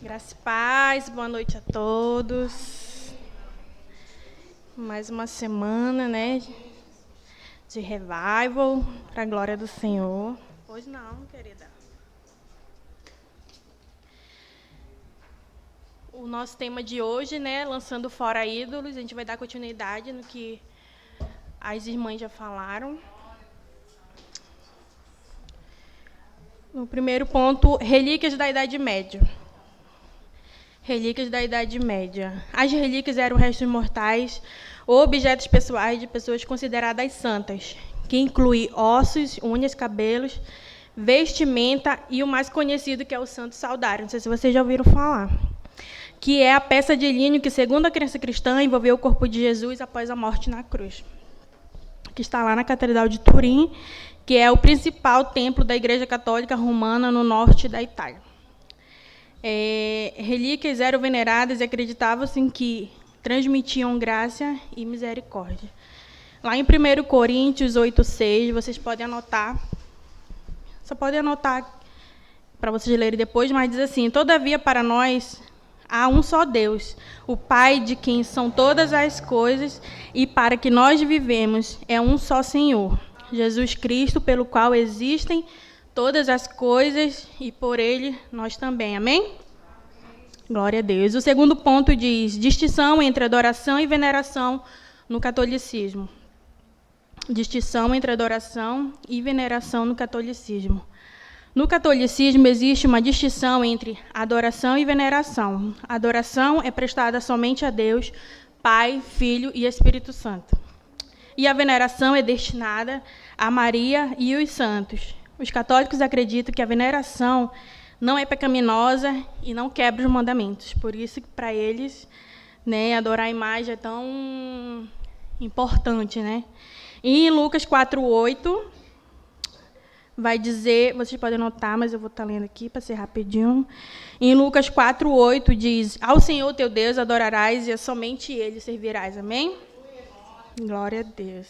Graça e paz, boa noite a todos. Mais uma semana, né, de revival, para a glória do Senhor. Hoje não, querida. O nosso tema de hoje, né, lançando fora ídolos, a gente vai dar continuidade no que as irmãs já falaram. No primeiro ponto, relíquias da Idade Média. Relíquias da Idade Média. As relíquias eram restos mortais ou objetos pessoais de pessoas consideradas santas, que inclui ossos, unhas, cabelos, vestimenta e o mais conhecido, que é o Santo Saudário. Não sei se vocês já ouviram falar. Que é a peça de linho que, segundo a crença cristã, envolveu o corpo de Jesus após a morte na cruz. Que está lá na Catedral de Turim, que é o principal templo da Igreja Católica Romana no norte da Itália. Relíquias eram veneradas e acreditava-se em que transmitiam graça e misericórdia. Lá em 1 Coríntios 8,6, vocês podem anotar. Só podem anotar para vocês lerem depois, mas diz assim: todavia para nós há um só Deus, o Pai de quem são todas as coisas, e para que nós vivemos é um só Senhor, Jesus Cristo, pelo qual existem todas as coisas e por ele nós também. Amém? Glória a Deus. O segundo ponto diz distinção entre adoração e veneração no catolicismo. Distinção entre adoração e veneração no catolicismo. No catolicismo existe uma distinção entre adoração e veneração. A adoração é prestada somente a Deus, Pai, Filho e Espírito Santo. E a veneração é destinada a Maria e os santos. Os católicos acreditam que a veneração não é pecaminosa e não quebra os mandamentos. Por isso que para eles, né, adorar a imagem é tão importante, né? E em Lucas 4:8 vai dizer, vocês podem anotar, mas eu vou estar lendo aqui para ser rapidinho. Em Lucas 4:8 diz: ao Senhor teu Deus adorarás e a somente ele servirás. Amém? Glória a Deus.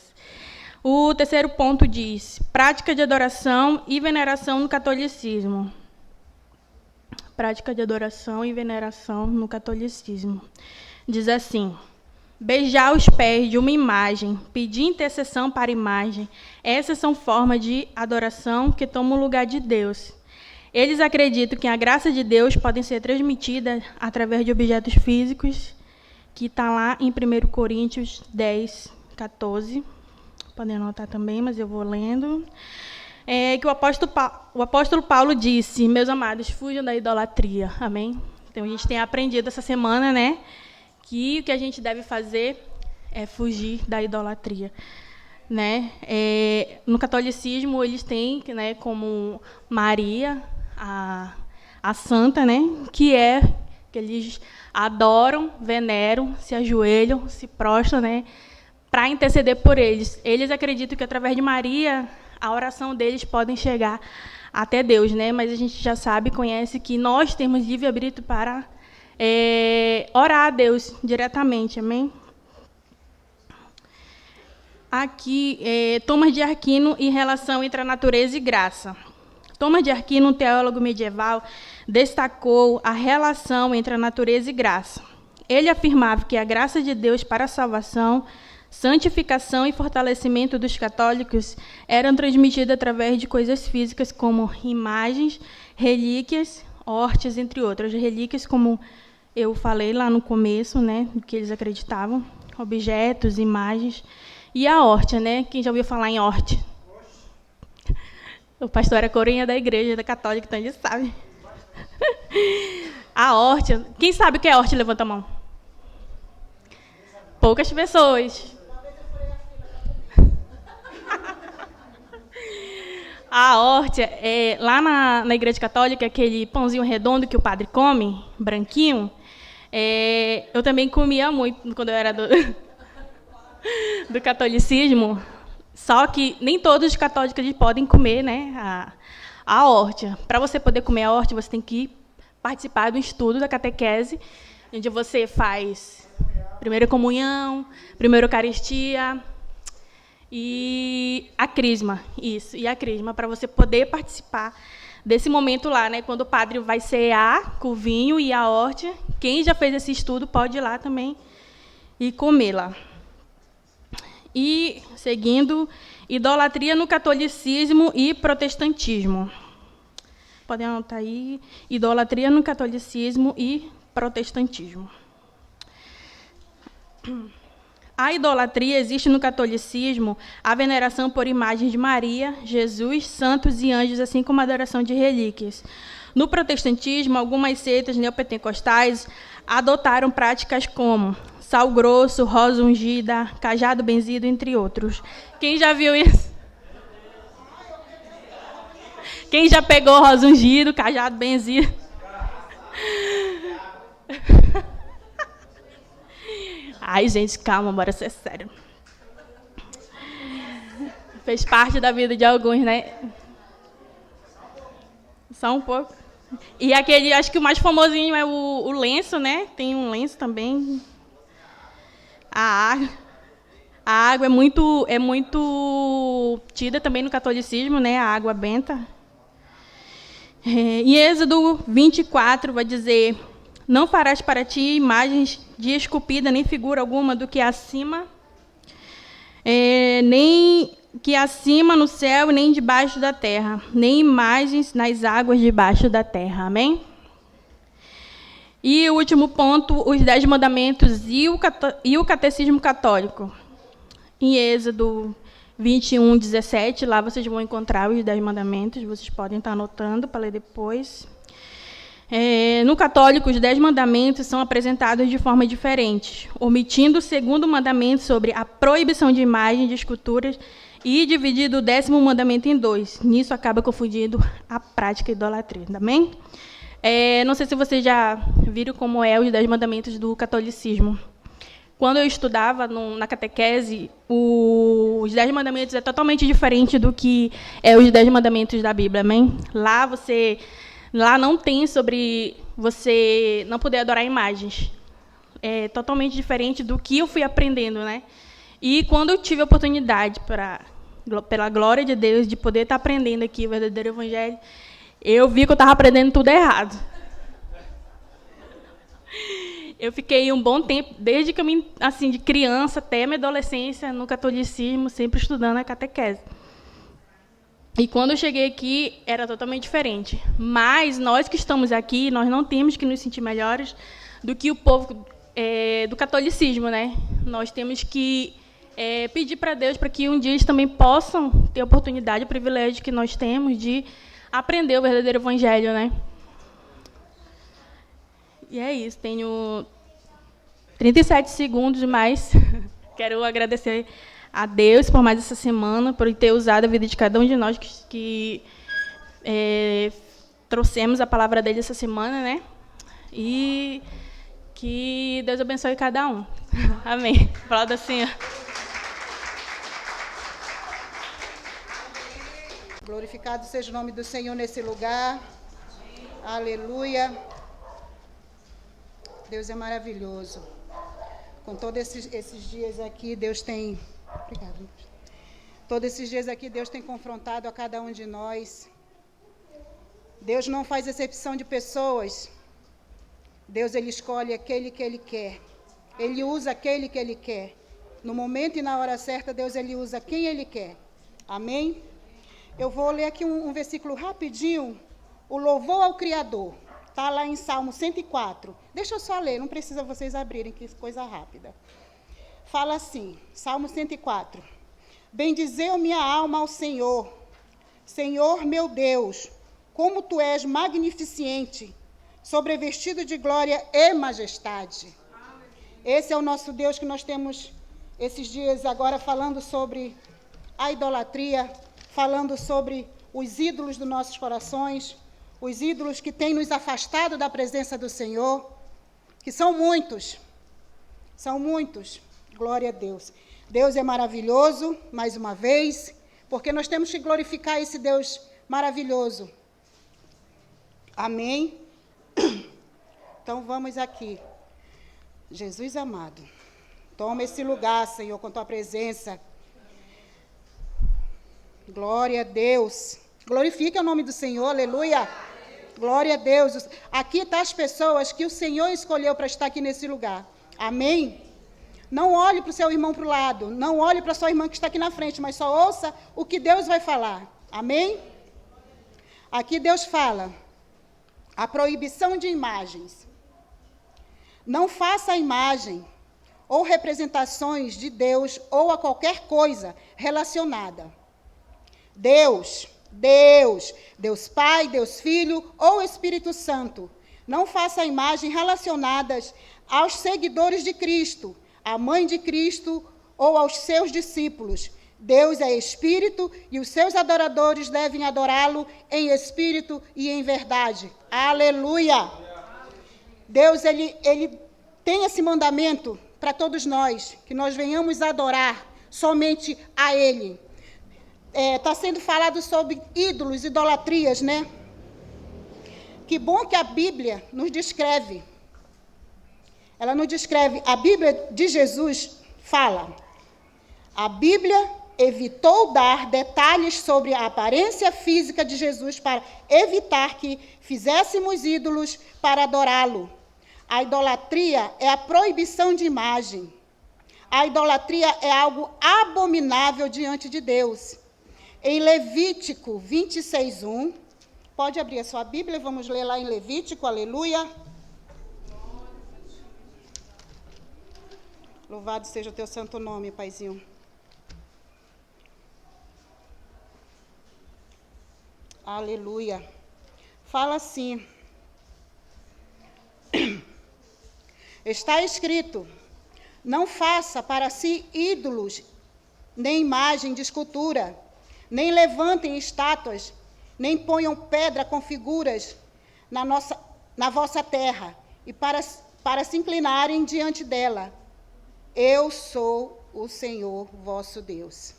O terceiro ponto diz prática de adoração e veneração no catolicismo. Prática de adoração e veneração no catolicismo. Diz assim: beijar os pés de uma imagem, pedir intercessão para a imagem, essas são formas de adoração que tomam o lugar de Deus. Eles acreditam que a graça de Deus pode ser transmitida através de objetos físicos, que está lá em 1 Coríntios 10:14. Podem anotar também, mas eu vou lendo. Que o apóstolo Paulo disse: meus amados, fujam da idolatria. Amém? Então, a gente tem aprendido essa semana, né, que o que a gente deve fazer é fugir da idolatria. Né? No catolicismo, eles têm, né, como Maria, a santa, né, que eles adoram, veneram, se ajoelham, se prostram, né, para interceder por eles. Eles acreditam que, através de Maria, a oração deles pode chegar até Deus, né? Mas a gente já sabe, conhece, que nós temos livre-arbítrio para orar a Deus diretamente. Amém? Aqui, Tomás de Aquino e relação entre a natureza e graça. Tomás de Aquino, um teólogo medieval, destacou a relação entre a natureza e graça. Ele afirmava que a graça de Deus para a salvação, santificação e fortalecimento dos católicos eram transmitidas através de coisas físicas como imagens, relíquias, hortes, entre outras. Relíquias, como eu falei lá no começo, né, do que eles acreditavam, objetos, imagens, e a horte, né? Quem já ouviu falar em horte? O pastor é coroinha da igreja, da católica, então ele sabe. A horte, quem sabe o que é horte? Levanta a mão. Poucas pessoas. A horte, lá na Igreja Católica, aquele pãozinho redondo que o padre come, branquinho, eu também comia muito quando eu era do catolicismo, só que nem todos os católicos podem comer, né, a horte. Para você poder comer a horte, você tem que participar do estudo da catequese, onde você faz primeira comunhão, primeira eucaristia, e a crisma, isso, e a crisma, para você poder participar desse momento lá, né, quando o padre vai cear com o vinho e a hóstia. Quem já fez esse estudo pode ir lá também e comer lá. E, seguindo, idolatria no catolicismo e protestantismo. Podem anotar aí, idolatria no catolicismo e protestantismo. A idolatria existe no catolicismo a veneração por imagens de Maria, Jesus, santos e anjos, assim como a adoração de relíquias. No protestantismo, algumas seitas neopentecostais adotaram práticas como sal grosso, rosa ungida, cajado benzido, entre outros. Quem já viu isso? Quem já pegou rosa ungido, cajado benzido? Ai, gente, calma, bora ser sério. Fez parte da vida de alguns, né? Só um pouco. E aquele, acho que o mais famosinho é o lenço, né? Tem um lenço também. A água é muito tida também no catolicismo, né? A água benta. Em Êxodo 24 vai dizer: não farás para ti imagens de esculpida, nem figura alguma do que acima, nem que acima no céu, nem debaixo da terra, nem imagens nas águas debaixo da terra. Amém? E o último ponto, os 10 mandamentos e o catecismo católico. Em Êxodo 21, 17, lá vocês vão encontrar os 10 mandamentos, vocês podem estar anotando para ler depois. No católico, os 10 mandamentos são apresentados de forma diferente, omitindo o segundo mandamento sobre a proibição de imagem de esculturas e dividindo o 10º mandamento em 2. Nisso acaba confundindo a prática idolatria. Amém? Não sei se vocês já viram como é os 10 mandamentos do catolicismo. Quando eu estudava na catequese, os 10 mandamentos é totalmente diferente do que os 10 mandamentos da Bíblia. Amém? Lá não tem sobre você não poder adorar imagens. É totalmente diferente do que eu fui aprendendo, né? E quando eu tive a oportunidade, pela glória de Deus, de poder estar aprendendo aqui o verdadeiro evangelho, eu vi que eu estava aprendendo tudo errado. Eu fiquei um bom tempo, desde que assim, de criança até a minha adolescência, no catolicismo, sempre estudando a catequese. E quando eu cheguei aqui, era totalmente diferente. Mas nós que estamos aqui, nós não temos que nos sentir melhores do que o povo do catolicismo, né? Nós temos que pedir para Deus para que um dia eles também possam ter a oportunidade, o privilégio que nós temos de aprender o verdadeiro evangelho, né? E é isso, tenho 37 segundos, mas quero agradecer a Deus por mais essa semana, por ter usado a vida de cada um de nós que trouxemos a palavra dele essa semana, né? E que Deus abençoe cada um. Amém. Fala assim, ó. Glorificado seja o nome do Senhor nesse lugar. Aleluia. Deus é maravilhoso. Com todos esses dias aqui, Deus tem... Obrigada. Todos esses dias aqui, Deus tem confrontado a cada um de nós. Deus não faz exceção de pessoas. Deus, Ele escolhe aquele que Ele quer. Ele usa aquele que Ele quer. No momento e na hora certa, Deus, Ele usa quem Ele quer. Amém? Eu vou ler aqui um versículo rapidinho. O louvor ao Criador. Está lá em Salmo 104. Deixa eu só ler, não precisa vocês abrirem, que coisa rápida. Fala assim, Salmo 104. Bendizeu minha alma ao Senhor. Senhor meu Deus, como Tu és magnificente, sobrevestido de glória e majestade. Esse é o nosso Deus que nós temos esses dias agora falando sobre a idolatria, falando sobre os ídolos dos nossos corações, os ídolos que têm nos afastado da presença do Senhor, que são muitos, glória a Deus. Deus é maravilhoso, mais uma vez, porque nós temos que glorificar esse Deus maravilhoso. Amém? Então vamos aqui. Jesus amado, toma esse lugar, Senhor, com Tua presença. Glória a Deus. Glorifique o nome do Senhor, aleluia. Glória a Deus. Aqui estão as pessoas que o Senhor escolheu para estar aqui nesse lugar. Amém? Não olhe para o seu irmão para o lado, não olhe para a sua irmã que está aqui na frente, mas só ouça o que Deus vai falar. Amém? Aqui Deus fala a proibição de imagens. Não faça a imagem ou representações de Deus ou a qualquer coisa relacionada. Deus Pai, Deus Filho ou Espírito Santo. Não faça imagens relacionadas aos seguidores de Cristo, à mãe de Cristo ou aos seus discípulos. Deus é Espírito e os seus adoradores devem adorá-lo em espírito e em verdade. Aleluia! Deus, ele tem esse mandamento para todos nós, que nós venhamos adorar somente a Ele. Está sendo falado sobre ídolos, idolatrias, né? Que bom que a Bíblia nos descreve. Ela nos descreve, a Bíblia de Jesus fala. A Bíblia evitou dar detalhes sobre a aparência física de Jesus para evitar que fizéssemos ídolos para adorá-lo. A idolatria é a proibição de imagem. A idolatria é algo abominável diante de Deus. Em Levítico 26:1, pode abrir a sua Bíblia, vamos ler lá em Levítico, aleluia. Louvado seja o teu santo nome, Paizinho. Aleluia. Fala assim. Está escrito: não faça para si ídolos, nem imagem de escultura, nem levantem estátuas, nem ponham pedra com figuras na vossa terra, e para se inclinarem diante dela. Eu sou o Senhor vosso Deus.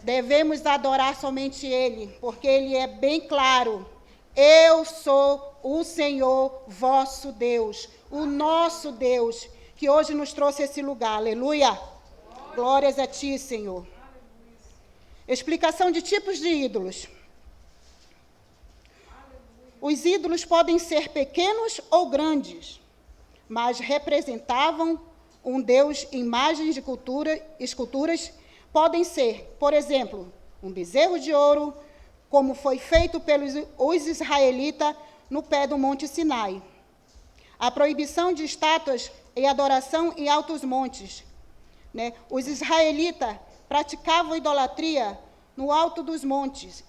Devemos adorar somente Ele, porque Ele é bem claro. Eu sou o Senhor vosso Deus, o nosso Deus, que hoje nos trouxe esse lugar. Aleluia! Glórias a Ti, Senhor. Explicação de tipos de ídolos. Os ídolos podem ser pequenos ou grandes, mas representavam um Deus em imagens de esculturas. Podem ser, por exemplo, um bezerro de ouro, como foi feito pelos israelitas no pé do Monte Sinai. A proibição de estátuas e adoração em altos montes. Né? Os israelitas praticavam idolatria no alto dos montes,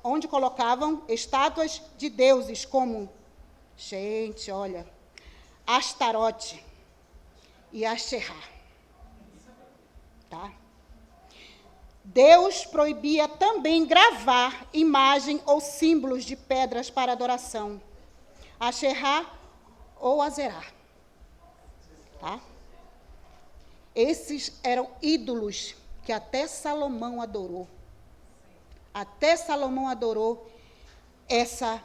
onde colocavam estátuas de deuses como, Astarote e Asherá. Tá? Deus proibia também gravar imagem ou símbolos de pedras para adoração. Asherá ou Azerá. Tá? Esses eram ídolos que até Salomão adorou. Até Salomão adorou essa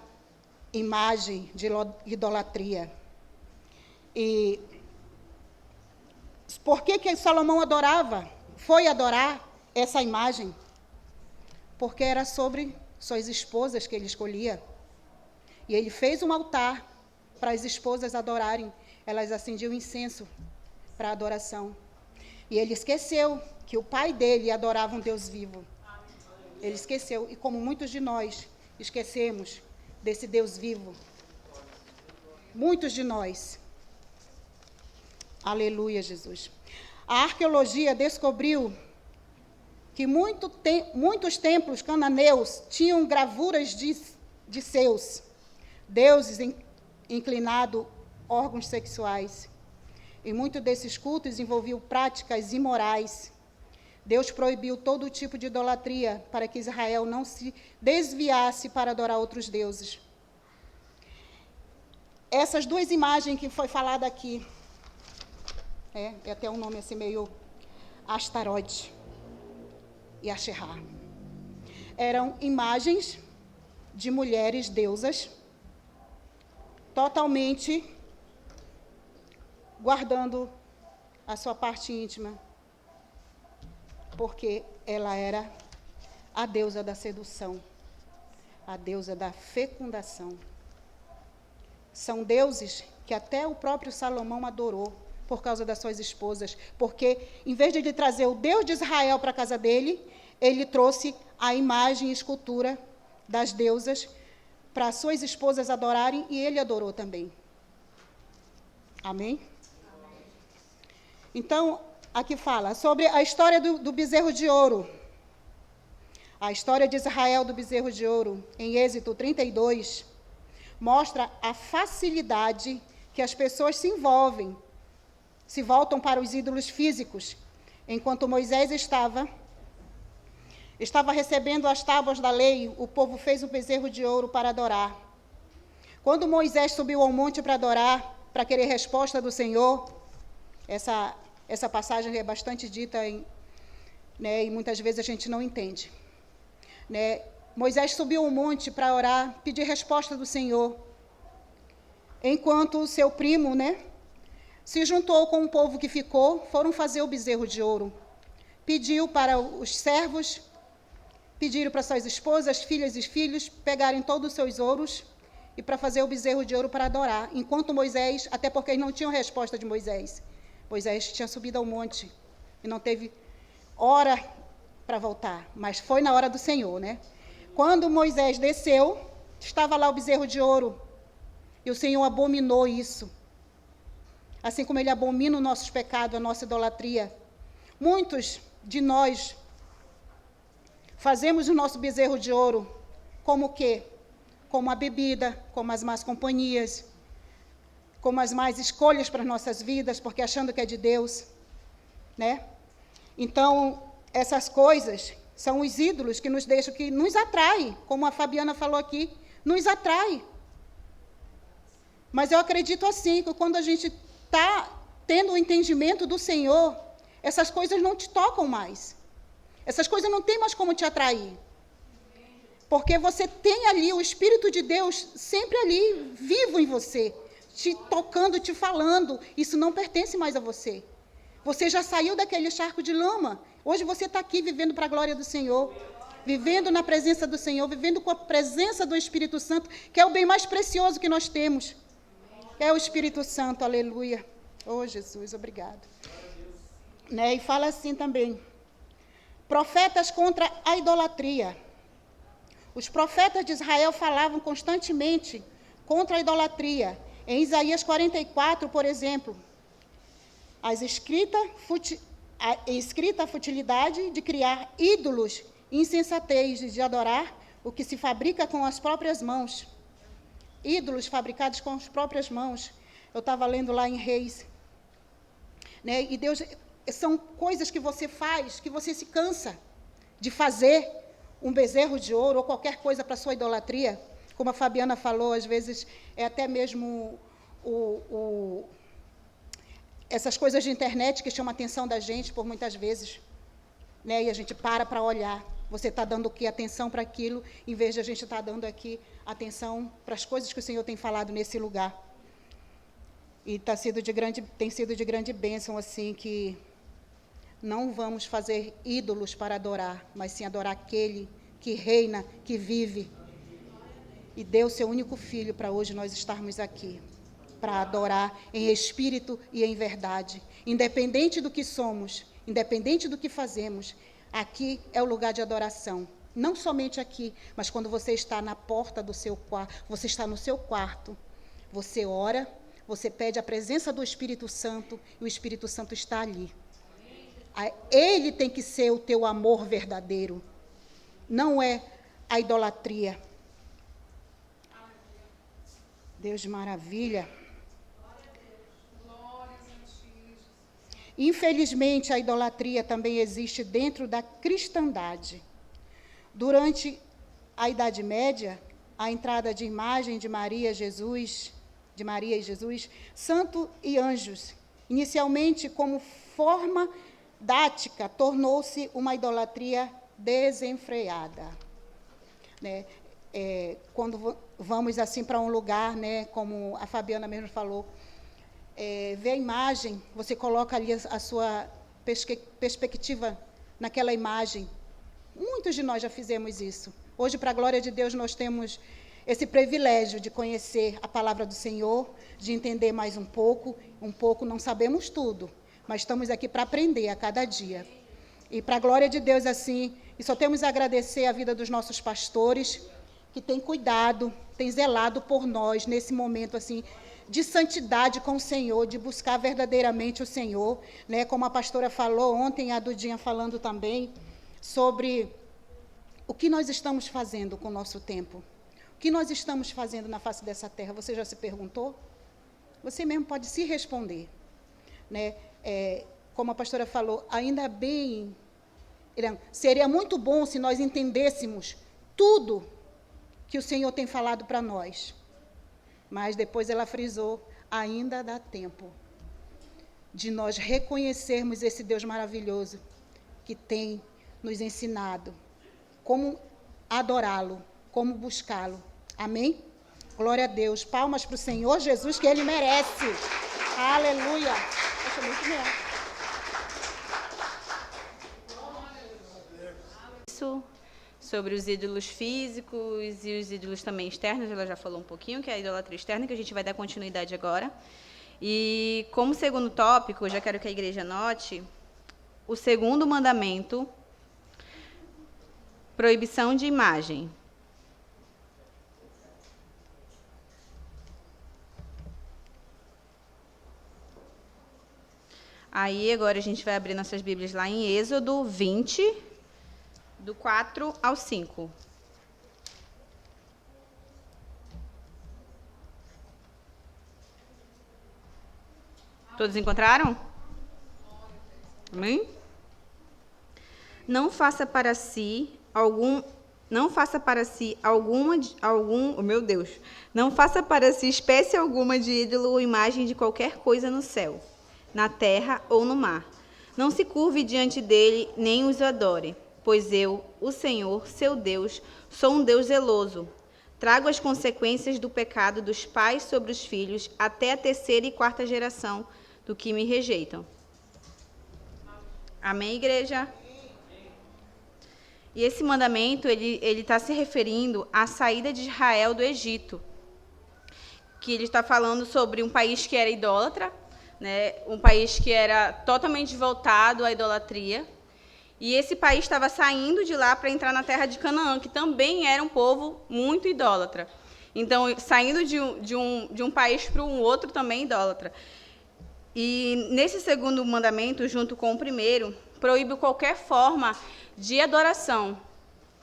imagem de idolatria. E por que Salomão foi adorar essa imagem? Porque era sobre suas esposas que ele escolhia. E ele fez um altar para as esposas adorarem. Elas acendiam incenso para adoração. E ele esqueceu que o pai dele adorava um Deus vivo. Ele esqueceu. E como muitos de nós esquecemos desse Deus vivo. Muitos de nós. Aleluia, Jesus. A arqueologia descobriu que muitos templos cananeus tinham gravuras de seus deuses inclinados órgãos sexuais. E muitos desses cultos envolviam práticas imorais. Deus proibiu todo tipo de idolatria para que Israel não se desviasse para adorar outros deuses. Essas duas imagens que foi falada aqui, é até um nome assim meio Astarote e Asherá, eram imagens de mulheres deusas, totalmente guardando a sua parte íntima, porque ela era a deusa da sedução, a deusa da fecundação. São deuses que até o próprio Salomão adorou por causa das suas esposas, porque, em vez de ele trazer o Deus de Israel para a casa dele, ele trouxe a imagem e escultura das deusas para suas esposas adorarem, e ele adorou também. Amém? Então, aqui fala sobre a história do bezerro de ouro. A história de Israel do bezerro de ouro, em Êxodo 32, mostra a facilidade que as pessoas se voltam para os ídolos físicos. Enquanto Moisés estava recebendo as tábuas da lei, o povo fez um bezerro de ouro para adorar. Quando Moisés subiu ao monte para adorar, para querer resposta do Senhor, essa passagem é bastante dita, e muitas vezes a gente não entende. Moisés subiu ao monte para orar, pedir resposta do Senhor, enquanto o seu primo, se juntou com o povo que ficou, foram fazer o bezerro de ouro. Pediu para os servos, pediram para suas esposas, filhas e filhos, pegarem todos os seus ouros e para fazer o bezerro de ouro para adorar. Enquanto Moisés, até porque eles não tinham resposta de Moisés. Moisés tinha subido ao monte e não teve hora para voltar, mas foi na hora do Senhor, Quando Moisés desceu, estava lá o bezerro de ouro, e o Senhor abominou isso. Assim como ele abomina os nossos pecados, a nossa idolatria. Muitos de nós fazemos o nosso bezerro de ouro como o quê? Como a bebida, como as más companhias, como as más escolhas para as nossas vidas, porque achando que é de Deus, Então, essas coisas são os ídolos que nos deixam, que nos atraem, como a Fabiana falou aqui, nos atrai. Mas eu acredito assim, que quando a gente está tendo o entendimento do Senhor, essas coisas não te tocam mais. Essas coisas não têm mais como te atrair. Porque você tem ali o Espírito de Deus sempre ali, vivo em você, te tocando, te falando. Isso não pertence mais a você. Você já saiu daquele charco de lama. Hoje você está aqui vivendo para a glória do Senhor, vivendo na presença do Senhor, vivendo com a presença do Espírito Santo, que é o bem mais precioso que nós temos. É o Espírito Santo, aleluia. Oh, Jesus, obrigado. E fala assim também, profetas contra a idolatria. Os profetas de Israel falavam constantemente contra a idolatria. Em Isaías 44, por exemplo, a escrita futilidade de criar ídolos, insensatez de adorar o que se fabrica com as próprias mãos. Ídolos fabricados com as próprias mãos. Eu estava lendo lá em Reis. E Deus, são coisas que você faz, que você se cansa de fazer um bezerro de ouro ou qualquer coisa para a sua idolatria. Como a Fabiana falou, às vezes é até mesmo essas coisas de internet que chamam a atenção da gente por muitas vezes. E a gente para olhar. Você está dando aqui atenção para aquilo, em vez de a gente estar dando aqui atenção para as coisas que o Senhor tem falado nesse lugar. E tem sido de grande bênção, assim, que não vamos fazer ídolos para adorar, mas sim adorar aquele que reina, que vive. E deu seu único filho para hoje nós estarmos aqui, para adorar em espírito e em verdade. Independente do que somos, independente do que fazemos, aqui é o lugar de adoração. Não somente aqui, mas quando você está na porta do seu quarto, você está no seu quarto, você ora, você pede a presença do Espírito Santo, e o Espírito Santo está ali. Ele tem que ser o teu amor verdadeiro, não é a idolatria. Deus de maravilha. Infelizmente, a idolatria também existe dentro da cristandade. Durante a Idade Média, a entrada de imagem de Maria e Jesus, santo e anjos, inicialmente como forma dática, tornou-se uma idolatria desenfreada. Quando vamos assim para um lugar, como a Fabiana mesmo falou, vê a imagem, você coloca ali a sua perspectiva naquela imagem. Um Muitos de nós já fizemos isso. Hoje, para a glória de Deus, nós temos esse privilégio de conhecer a palavra do Senhor, de entender mais um pouco, não sabemos tudo, mas estamos aqui para aprender a cada dia. E para a glória de Deus, assim, e só temos a agradecer a vida dos nossos pastores, que têm cuidado, têm zelado por nós nesse momento, assim, de santidade com o Senhor, de buscar verdadeiramente o Senhor, né? Como a pastora falou ontem, a Dudinha falando também, sobre o que nós estamos fazendo com o nosso tempo. O que nós estamos fazendo na face dessa terra? Você já se perguntou? Você mesmo pode se responder, né? Como a pastora falou, ainda bem, seria muito bom se nós entendêssemos tudo que o Senhor tem falado para nós. Mas depois ela frisou, ainda dá tempo de nós reconhecermos esse Deus maravilhoso que tem nos ensinado como adorá-lo, como buscá-lo. Amém? Glória a Deus. Palmas para o Senhor Jesus, que Ele merece. Aleluia. Deixa eu muito mesmo. Isso sobre os ídolos físicos e os ídolos também externos, ela já falou um pouquinho, que é a idolatria externa, que a gente vai dar continuidade agora. E como segundo tópico, eu já quero que a igreja note o segundo mandamento, proibição de imagem. Aí agora a gente vai abrir nossas Bíblias lá em Êxodo 20, do 4 ao 5. Todos encontraram? Amém? Não faça para si espécie alguma de ídolo ou imagem de qualquer coisa no céu, na terra ou no mar. Não se curve diante dele, nem os adore, pois eu, o Senhor, seu Deus, sou um Deus zeloso. Trago as consequências do pecado dos pais sobre os filhos até a 3ª e 4ª geração do que me rejeitam. Amém, igreja? E esse mandamento, ele está se referindo à saída de Israel do Egito, que ele está falando sobre um país que era idólatra, né, um país que era totalmente voltado à idolatria, e esse país estava saindo de lá para entrar na terra de Canaã, que também era um povo muito idólatra. Então, saindo de um país para um outro também idólatra. E nesse segundo mandamento, junto com o primeiro, proíbe qualquer forma de adoração,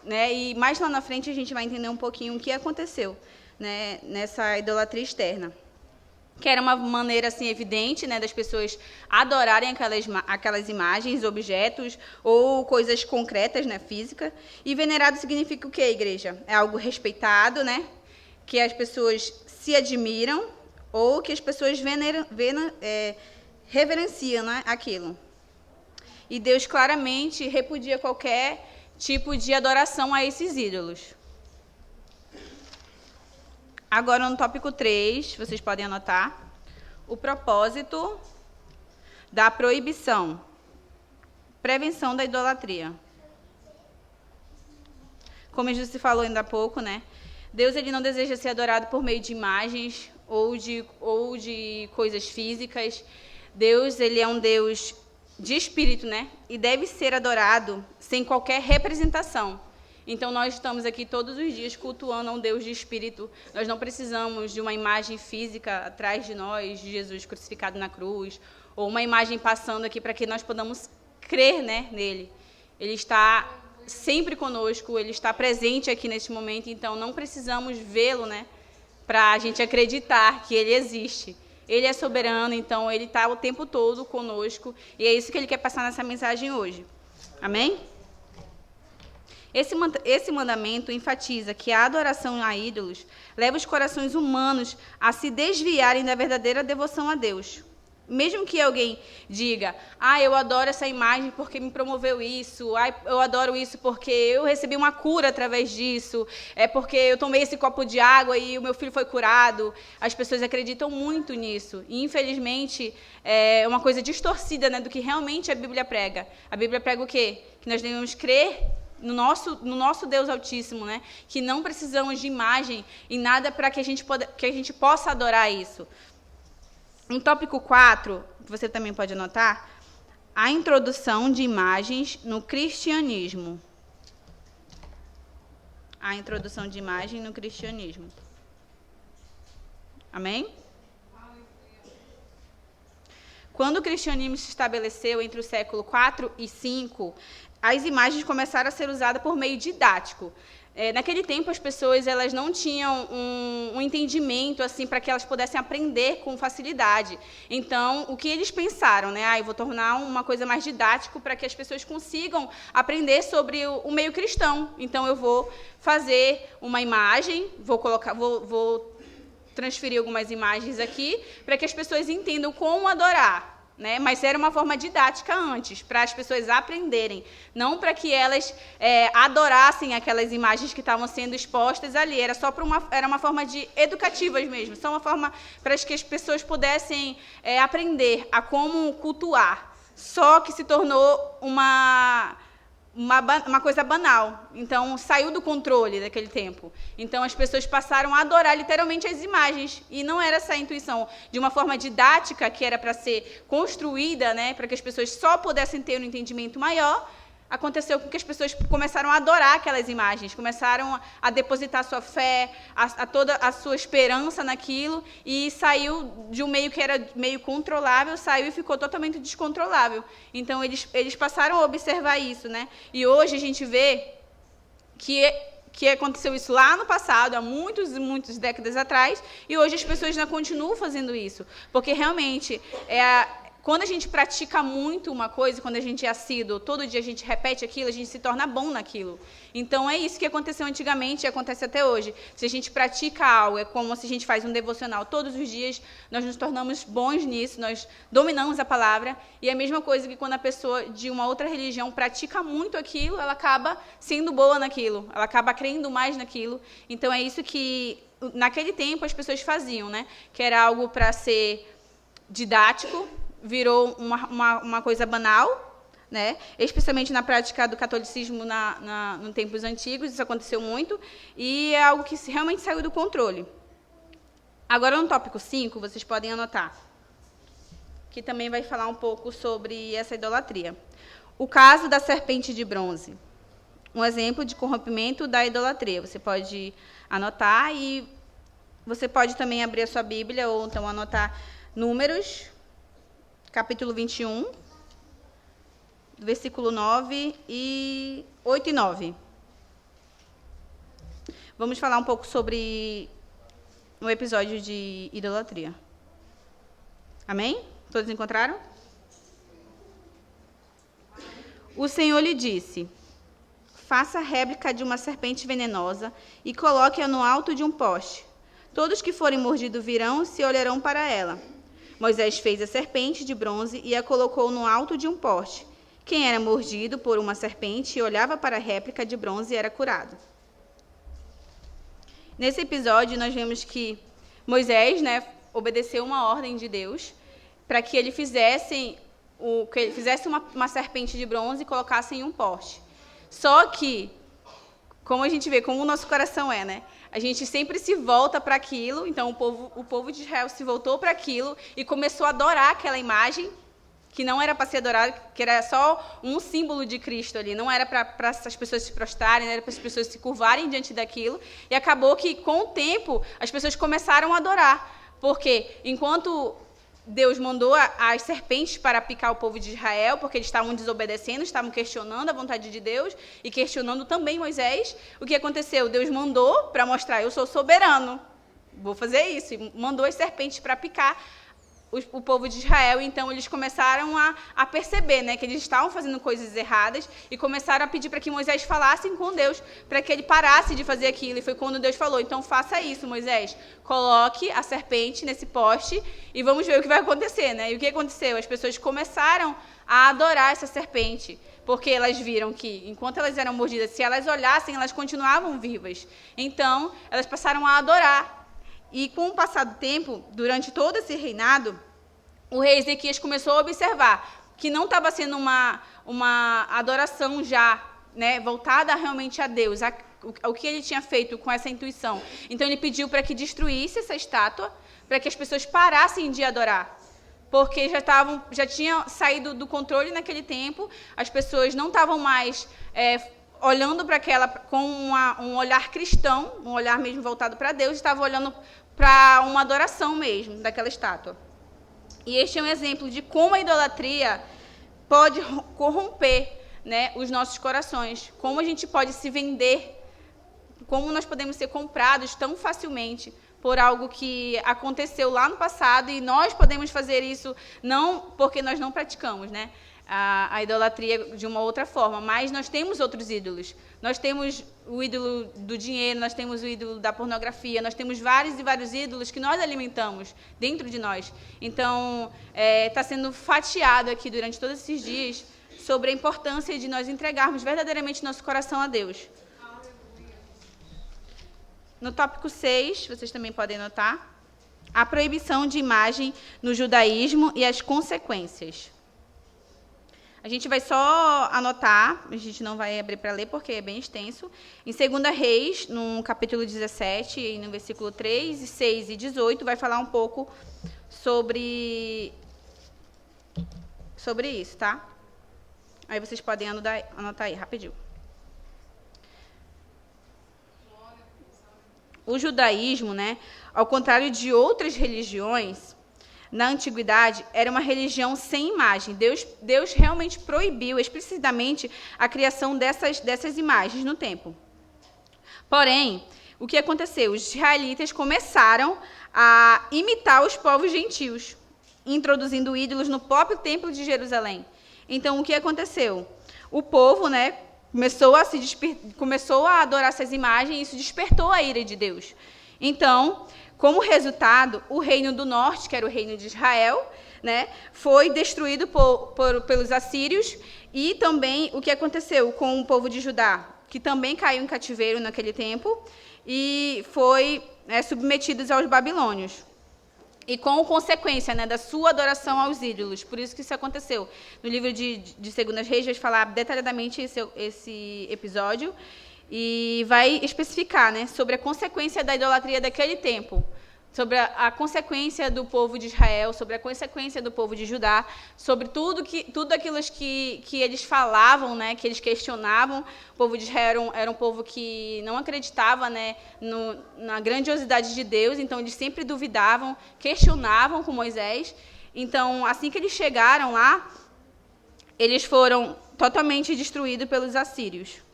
né? E mais lá na frente a gente vai entender um pouquinho o que aconteceu, né, nessa idolatria externa, que era uma maneira assim evidente, né, das pessoas adorarem aquelas imagens, objetos ou coisas concretas, né, física. E venerado significa o quê, igreja? É algo respeitado, né, que as pessoas se admiram ou que as pessoas reverenciam, né, aquilo. E Deus claramente repudia qualquer tipo de adoração a esses ídolos. Agora, no tópico 3, vocês podem anotar, o propósito da proibição, prevenção da idolatria. Como a Jússi falou ainda há pouco, né? Deus ele não deseja ser adorado por meio de imagens ou de coisas físicas. Deus ele é um Deus de espírito, né? E deve ser adorado sem qualquer representação. Então, nós estamos aqui todos os dias cultuando a um Deus de espírito. Nós não precisamos de uma imagem física atrás de nós, de Jesus crucificado na cruz, ou uma imagem passando aqui para que nós podamos crer, né, nele. Ele está sempre conosco, ele está presente aqui neste momento, então não precisamos vê-lo, né, para a gente acreditar que ele existe. Ele é soberano, então ele está o tempo todo conosco, e é isso que ele quer passar nessa mensagem hoje. Amém? Esse mandamento enfatiza que a adoração a ídolos leva os corações humanos a se desviarem da verdadeira devoção a Deus. Mesmo que alguém diga, eu adoro essa imagem porque me promoveu isso, eu adoro isso porque eu recebi uma cura através disso, é porque eu tomei esse copo de água e o meu filho foi curado. As pessoas acreditam muito nisso. E, infelizmente, é uma coisa distorcida, né, do que realmente a Bíblia prega. A Bíblia prega o quê? Que nós devemos crer no nosso Deus Altíssimo, né? Que não precisamos de imagem e nada para que a gente possa adorar isso. No tópico 4, você também pode anotar, a introdução de imagens no cristianismo. A introdução de imagem no cristianismo. Amém? Quando o cristianismo se estabeleceu entre o século 4 e 5, as imagens começaram a ser usadas por meio didático. Naquele tempo, as pessoas elas não tinham um entendimento assim para que elas pudessem aprender com facilidade. Então, o que eles pensaram, né? Eu vou tornar uma coisa mais didático para que as pessoas consigam aprender sobre o meio cristão. Então, eu vou fazer uma imagem, vou transferir algumas imagens aqui para que as pessoas entendam como adorar. Né? Mas era uma forma didática antes, para as pessoas aprenderem, não para que elas adorassem aquelas imagens que estavam sendo expostas ali. Era só era uma forma de educativas mesmo, só uma forma para que as pessoas pudessem aprender a como cultuar. Só que se tornou uma coisa banal. Então, saiu do controle daquele tempo. Então, as pessoas passaram a adorar literalmente as imagens. E não era essa a intuição. De uma forma didática, que era para ser construída, né, para que as pessoas só pudessem ter um entendimento maior, aconteceu com que as pessoas começaram a adorar aquelas imagens, começaram a depositar sua fé, toda a sua esperança naquilo, e saiu de um meio que era meio controlável, saiu e ficou totalmente descontrolável. Então, eles passaram a observar isso, né? E hoje a gente vê que aconteceu isso lá no passado, há muitas décadas atrás, e hoje as pessoas ainda continuam fazendo isso, porque realmente quando a gente pratica muito uma coisa, quando a gente é assíduo, todo dia a gente repete aquilo, a gente se torna bom naquilo. Então, é isso que aconteceu antigamente e acontece até hoje. Se a gente pratica algo, é como se a gente faz um devocional todos os dias, nós nos tornamos bons nisso, nós dominamos a palavra. E é a mesma coisa que quando a pessoa de uma outra religião pratica muito aquilo, ela acaba sendo boa naquilo, ela acaba crendo mais naquilo. Então, é isso que, naquele tempo, as pessoas faziam, né? Que era algo para ser didático, virou uma coisa banal, né? Especialmente na prática do catolicismo nos tempos antigos, isso aconteceu muito, e é algo que realmente saiu do controle. Agora, no tópico 5, vocês podem anotar, que também vai falar um pouco sobre essa idolatria. O caso da serpente de bronze, um exemplo de corrompimento da idolatria. Você pode anotar e você pode também abrir a sua Bíblia ou então anotar Números, capítulo 21, versículo 9 e 8 e 9. Vamos falar um pouco sobre o episódio de idolatria. Amém? Todos encontraram? O Senhor lhe disse: faça réplica de uma serpente venenosa e coloque-a no alto de um poste. Todos que forem mordidos virão e se olharão para ela. Moisés fez a serpente de bronze e a colocou no alto de um poste. Quem era mordido por uma serpente e olhava para a réplica de bronze era curado. Nesse episódio, nós vemos que Moisés, né, obedeceu uma ordem de Deus para que ele fizesse uma serpente de bronze e colocasse em um poste. Só que, como a gente vê, como o nosso coração é, né? A gente sempre se volta para aquilo. Então, o povo de Israel se voltou para aquilo e começou a adorar aquela imagem que não era para ser adorada, que era só um símbolo de Cristo ali. Não era para as pessoas se prostrarem, não era para as pessoas se curvarem diante daquilo. E acabou que, com o tempo, as pessoas começaram a adorar. Porque, enquanto Deus mandou as serpentes para picar o povo de Israel, porque eles estavam desobedecendo, estavam questionando a vontade de Deus e questionando também Moisés. O que aconteceu? Deus mandou para mostrar: eu sou soberano, vou fazer isso. E mandou as serpentes para picar o povo de Israel. Então, eles começaram a perceber, né, que eles estavam fazendo coisas erradas e começaram a pedir para que Moisés falasse com Deus, para que ele parasse de fazer aquilo. E foi quando Deus falou: então, faça isso, Moisés. Coloque a serpente nesse poste e vamos ver o que vai acontecer, né? E o que aconteceu? As pessoas começaram a adorar essa serpente, porque elas viram que, enquanto elas eram mordidas, se elas olhassem, elas continuavam vivas. Então, elas passaram a adorar. E com o passar do tempo, durante todo esse reinado, o rei Ezequias começou a observar que não estava sendo uma adoração já né, voltada realmente a Deus, o que ele tinha feito com essa intuição. Então, ele pediu para que destruísse essa estátua, para que as pessoas parassem de adorar. Porque já tinha saído do controle naquele tempo, as pessoas não estavam mais olhando para aquela com um olhar cristão, um olhar mesmo voltado para Deus, estavam olhando para uma adoração mesmo daquela estátua. E este é um exemplo de como a idolatria pode corromper, né, os nossos corações, como a gente pode se vender, como nós podemos ser comprados tão facilmente por algo que aconteceu lá no passado, e nós podemos fazer isso não porque nós não praticamos, né, a idolatria de uma outra forma, mas nós temos outros ídolos. Nós temos o ídolo do dinheiro, nós temos o ídolo da pornografia, nós temos vários e vários ídolos que nós alimentamos dentro de nós. Então, está sendo fatiado aqui durante todos esses dias sobre a importância de nós entregarmos verdadeiramente nosso coração a Deus. No tópico 6, vocês também podem notar, a proibição de imagem no judaísmo e as consequências. A gente vai só anotar, a gente não vai abrir para ler porque é bem extenso. Em 2 Reis, no capítulo 17, e no versículo 3, 6 e 18, vai falar um pouco sobre isso, tá? Aí vocês podem anotar aí, rapidinho. O judaísmo, né, ao contrário de outras religiões, na antiguidade, era uma religião sem imagem. Deus realmente proibiu explicitamente a criação dessas imagens no templo. Porém, o que aconteceu? Os israelitas começaram a imitar os povos gentios, introduzindo ídolos no próprio templo de Jerusalém. Então, o que aconteceu? O povo, né, começou a adorar essas imagens, e isso despertou a ira de Deus. Então, como resultado, o reino do norte, que era o reino de Israel, né, foi destruído pelos assírios, e também o que aconteceu com o povo de Judá, que também caiu em cativeiro naquele tempo, e foi submetidos aos babilônios. E com consequência, né, da sua adoração aos ídolos. Por isso que isso aconteceu. No livro de 2 Reis vai falar detalhadamente esse episódio, e vai especificar, né, sobre a consequência da idolatria daquele tempo, sobre a consequência do povo de Israel, sobre a consequência do povo de Judá, sobre tudo aquilo que eles falavam, né, que eles questionavam. O povo de Israel era um povo que não acreditava, né, na grandiosidade de Deus, então eles sempre duvidavam, questionavam com Moisés. Então, assim que eles chegaram lá, eles foram totalmente destruídos pelos assírios.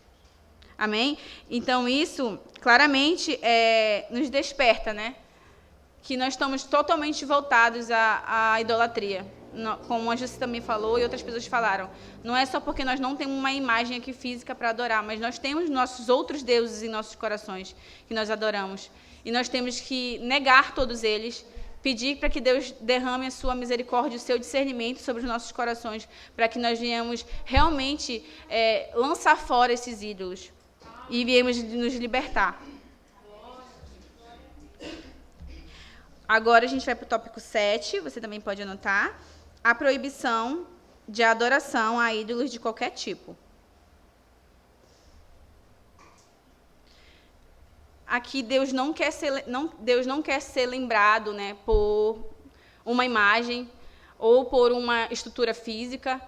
Amém? Então, isso claramente nos desperta, né, que nós estamos totalmente voltados à idolatria. Como a Jussi também falou e outras pessoas falaram, não é só porque nós não temos uma imagem aqui física para adorar, mas nós temos nossos outros deuses em nossos corações que nós adoramos. E nós temos que negar todos eles, pedir para que Deus derrame a sua misericórdia, o seu discernimento sobre os nossos corações, para que nós venhamos realmente lançar fora esses ídolos e viemos nos libertar. Agora a gente vai para o tópico 7, você também pode anotar. A proibição de adoração a ídolos de qualquer tipo. Aqui Deus não quer ser lembrado, né, por uma imagem ou por uma estrutura física.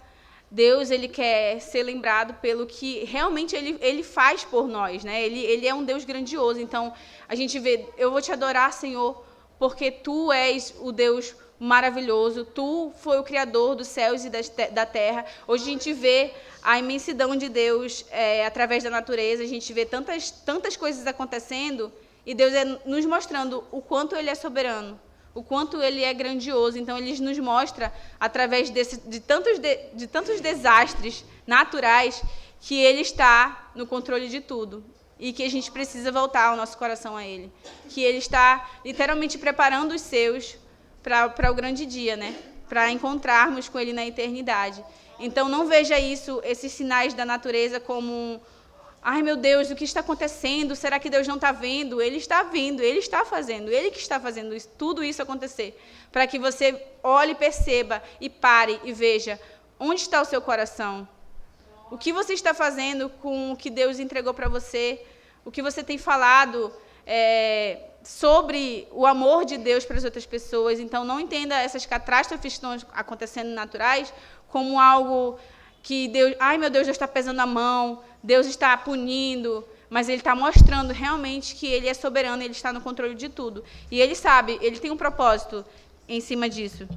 Deus, ele quer ser lembrado pelo que realmente ele faz por nós, né? Ele é um Deus grandioso. Então, a gente vê, eu vou te adorar, Senhor, porque Tu és o Deus maravilhoso, Tu foi o Criador dos céus e da terra. Hoje a gente vê a imensidão de Deus através da natureza, a gente vê tantas coisas acontecendo, e Deus nos mostrando o quanto Ele é soberano, o quanto Ele é grandioso. Então, Ele nos mostra, através de tantos desastres naturais, que Ele está no controle de tudo. E que a gente precisa voltar o nosso coração a Ele. Que Ele está literalmente preparando os seus para o grande dia, né? Para encontrarmos com Ele na eternidade. Então, não veja esses sinais da natureza como: ai, meu Deus, o que está acontecendo? Será que Deus não está vendo? Ele está vendo, Ele está fazendo, Ele que está fazendo tudo isso acontecer. Para que você olhe, perceba e pare e veja onde está o seu coração. O que você está fazendo com o que Deus entregou para você? O que você tem falado sobre o amor de Deus para as outras pessoas? Então, não entenda essas catástrofes que estão acontecendo naturais como algo que Deus... Ai, meu Deus, Deus está pesando a mão, Deus está punindo, mas Ele está mostrando realmente que Ele é soberano, Ele está no controle de tudo. E Ele sabe, Ele tem um propósito em cima disso.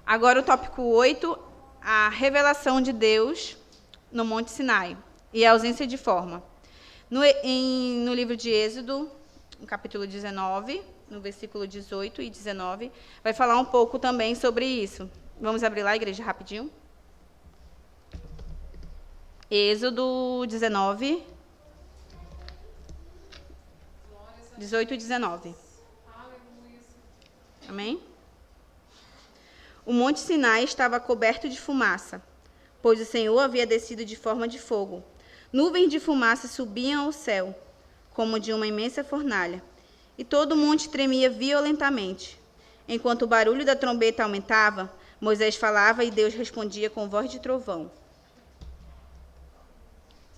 Agora, o tópico 8, a revelação de Deus no Monte Sinai e a ausência de forma. No livro de Êxodo, no capítulo 19, no versículo 18 e 19, vai falar um pouco também sobre isso. Vamos abrir lá, igreja, rapidinho. Êxodo 19, 18 e 19. Amém? O Monte Sinai estava coberto de fumaça, pois o Senhor havia descido de forma de fogo. Nuvens de fumaça subiam ao céu, como de uma imensa fornalha, e todo o monte tremia violentamente. Enquanto o barulho da trombeta aumentava, Moisés falava e Deus respondia com voz de trovão.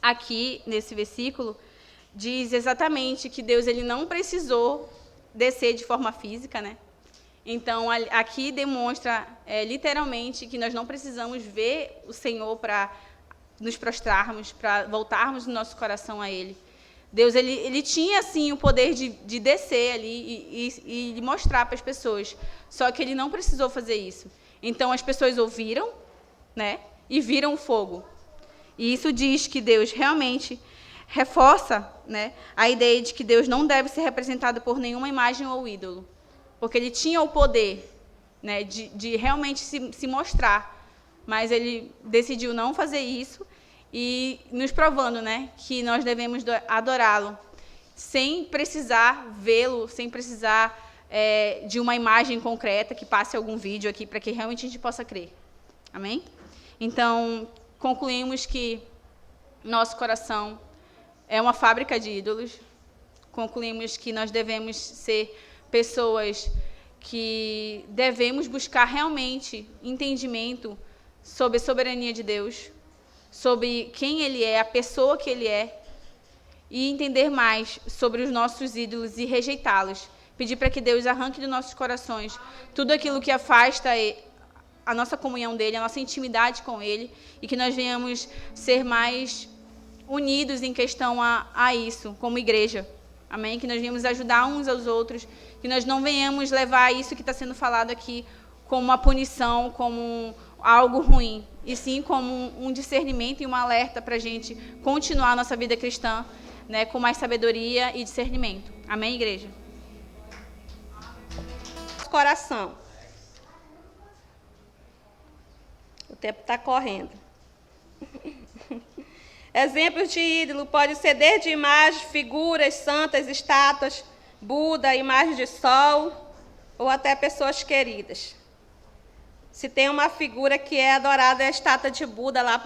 Aqui, nesse versículo, diz exatamente que Deus ele não precisou descer de forma física, né? Então, aqui demonstra literalmente que nós não precisamos ver o Senhor para nos prostrarmos, para voltarmos o nosso coração a Ele. Deus ele tinha, sim, o poder de descer ali e mostrar para as pessoas, só que Ele não precisou fazer isso. Então, as pessoas ouviram, né, e viram o fogo. E isso diz que Deus realmente reforça, né, a ideia de que Deus não deve ser representado por nenhuma imagem ou ídolo, porque Ele tinha o poder, né, de realmente se mostrar, mas Ele decidiu não fazer isso e nos provando, né, que nós devemos adorá-lo sem precisar vê-lo, sem precisar de uma imagem concreta que passe algum vídeo aqui para que realmente a gente possa crer. Amém? Então, concluímos que nosso coração é uma fábrica de ídolos. Concluímos que nós devemos ser pessoas que devemos buscar realmente entendimento sobre a soberania de Deus, sobre quem Ele é, a pessoa que Ele é, e entender mais sobre os nossos ídolos e rejeitá-los. Pedir para que Deus arranque dos nossos corações tudo aquilo que afasta a nossa comunhão dEle, a nossa intimidade com Ele, e que nós venhamos ser mais unidos em questão a isso, como igreja. Amém? Que nós venhamos ajudar uns aos outros, que nós não venhamos levar isso que está sendo falado aqui como uma punição, como algo ruim, e sim como um discernimento e um alerta para a gente continuar a nossa vida cristã, né, com mais sabedoria e discernimento. Amém, igreja? Coração. O tempo está correndo. Exemplos de ídolo pode ser desde imagens, figuras santas, estátuas, Buda, imagens de sol, ou até pessoas queridas. Se tem uma figura que é adorada, é a estátua de Buda lá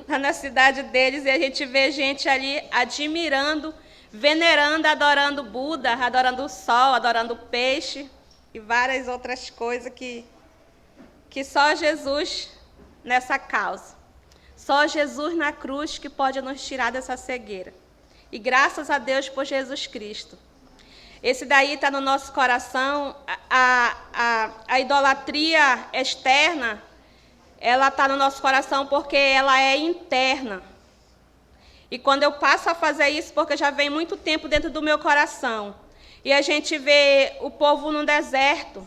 na cidade deles, e a gente vê gente ali admirando, venerando, adorando Buda, adorando o sol, adorando o peixe, e várias outras coisas que só Jesus nessa causa. Só Jesus na cruz que pode nos tirar dessa cegueira. E graças a Deus por Jesus Cristo. Esse daí está no nosso coração. A idolatria externa, ela está no nosso coração porque ela é interna. E quando eu passo a fazer isso, porque já vem muito tempo dentro do meu coração, e a gente vê o povo no deserto,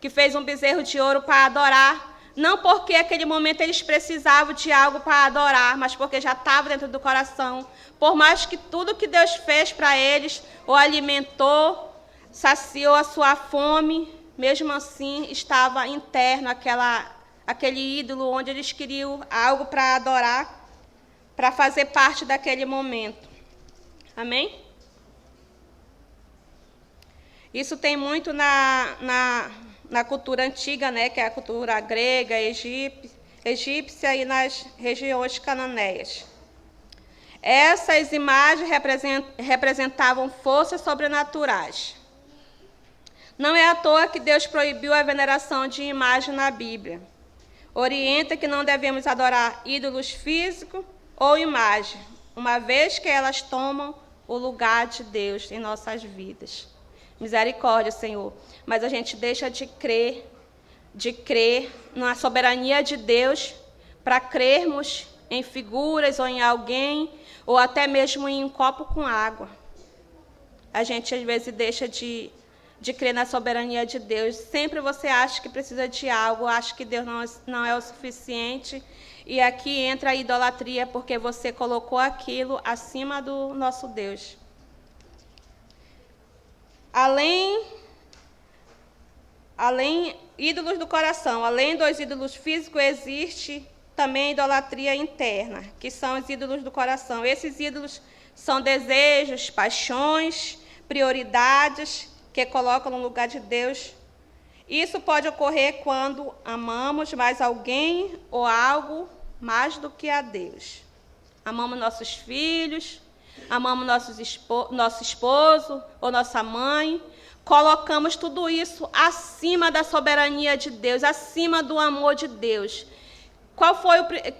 que fez um bezerro de ouro para adorar, não porque naquele momento eles precisavam de algo para adorar, mas porque já estava dentro do coração. Por mais que tudo que Deus fez para eles, o alimentou, saciou a sua fome, mesmo assim estava interno aquele ídolo onde eles queriam algo para adorar, para fazer parte daquele momento. Amém? Isso tem muito na cultura antiga, né, que é a cultura grega, egípcia e nas regiões cananeias. Essas imagens representavam forças sobrenaturais. Não é à toa que Deus proibiu a veneração de imagem na Bíblia. Orienta que não devemos adorar ídolos físicos ou imagem, uma vez que elas tomam o lugar de Deus em nossas vidas. Misericórdia, Senhor. Mas a gente deixa de crer na soberania de Deus para crermos em figuras ou em alguém, ou até mesmo em um copo com água. A gente, às vezes, deixa de crer na soberania de Deus. Sempre você acha que precisa de algo, acha que Deus não é o suficiente. E aqui entra a idolatria, porque você colocou aquilo acima do nosso Deus. Além ídolos do coração, além dos ídolos físicos, existe também a idolatria interna, que são os ídolos do coração. Esses ídolos são desejos, paixões, prioridades que colocam no lugar de Deus. Isso pode ocorrer quando amamos mais alguém ou algo mais do que a Deus. Amamos nossos filhos, amamos nosso esposo ou nossa mãe. Colocamos tudo isso acima da soberania de Deus, acima do amor de Deus.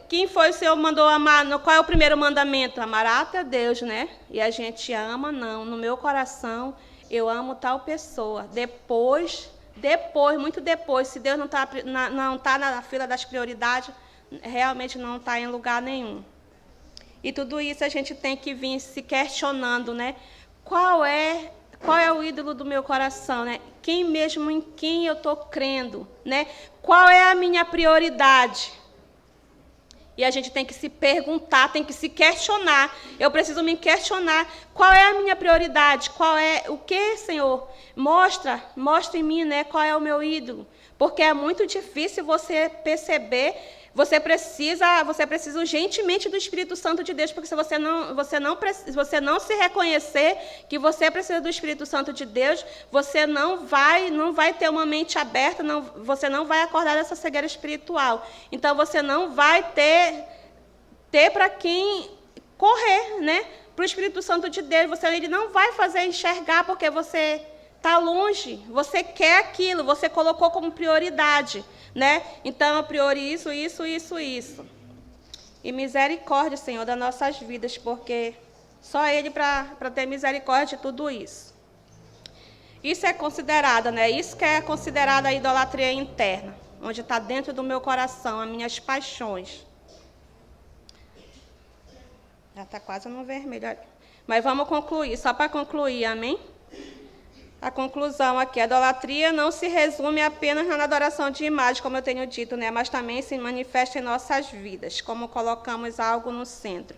Quem foi o Senhor mandou amar? Qual é o primeiro mandamento? Amará a Deus, né? E a gente ama, não. No meu coração, eu amo tal pessoa. Depois, muito depois, se Deus não está na fila das prioridades, realmente não está em lugar nenhum. E tudo isso a gente tem que vir se questionando, né? Qual é o ídolo do meu coração, né? Em quem eu estou crendo, né? Qual é a minha prioridade? E a gente tem que se perguntar, tem que se questionar. Eu preciso me questionar. Qual é a minha prioridade? O que, Senhor? Mostra em mim, né? Qual é o meu ídolo? Porque é muito difícil você perceber. Você precisa urgentemente do Espírito Santo de Deus, porque se você não se reconhecer que você precisa do Espírito Santo de Deus, você não vai ter uma mente aberta, você não vai acordar dessa cegueira espiritual. Então, você não vai ter para quem correr, né? Para o Espírito Santo de Deus. Ele não vai fazer enxergar, porque você está longe, você quer aquilo, você colocou como prioridade, né? Então, eu priorizo isso. E misericórdia, Senhor, das nossas vidas, porque só Ele para ter misericórdia de tudo isso. Isso é considerado, né? Isso que é considerada a idolatria interna, onde está dentro do meu coração, as minhas paixões. Já está quase no vermelho. Mas vamos concluir, só para concluir, amém? A conclusão aqui, a idolatria não se resume apenas na adoração de imagem, como eu tenho dito, né? Mas também se manifesta em nossas vidas, como colocamos algo no centro.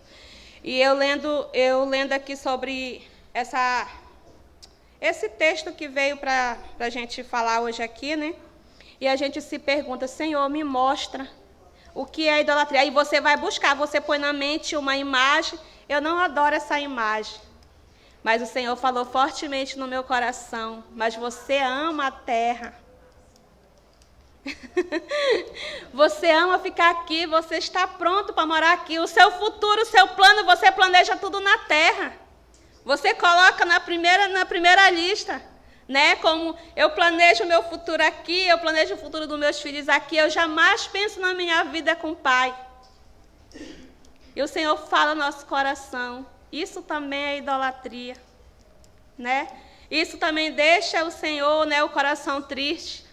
E eu lendo aqui sobre esse texto que veio para a gente falar hoje aqui, né? E a gente se pergunta, Senhor, me mostra o que é idolatria. Aí você vai buscar, você põe na mente uma imagem, eu não adoro essa imagem. Mas o Senhor falou fortemente no meu coração, mas você ama a terra. Você ama ficar aqui, você está pronto para morar aqui. O seu futuro, o seu plano, você planeja tudo na terra. Você coloca na primeira lista, né? Como eu planejo o meu futuro aqui, eu planejo o futuro dos meus filhos aqui, eu jamais penso na minha vida com o Pai. E o Senhor fala no nosso coração. Isso também é idolatria, né? Isso também deixa o Senhor, né, o coração triste,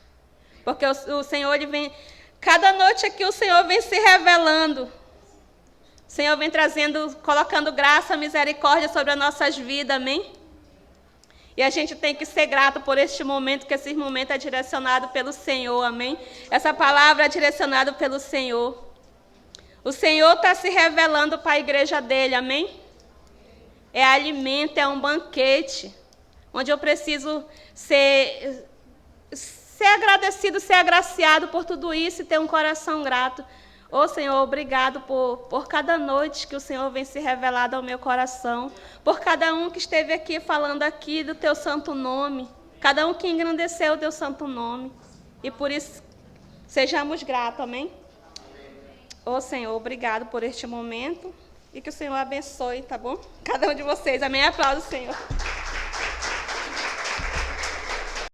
porque o Senhor, ele vem, cada noite aqui o Senhor vem se revelando, o Senhor vem colocando graça, misericórdia sobre as nossas vidas, amém? E a gente tem que ser grato por este momento, que esse momento é direcionado pelo Senhor, amém? Essa palavra é direcionada pelo Senhor. O Senhor está se revelando para a igreja dele, amém? É alimento, é um banquete, onde eu preciso ser agradecido, ser agraciado por tudo isso e ter um coração grato. Ô Senhor, obrigado por cada noite que o Senhor vem se revelado ao meu coração, por cada um que esteve aqui falando aqui do teu santo nome, cada um que engrandeceu o teu santo nome, e por isso sejamos gratos, amém? Ô Senhor, obrigado por este momento. E que o Senhor abençoe, tá bom? Cada um de vocês. Amém? Aplausos, Senhor.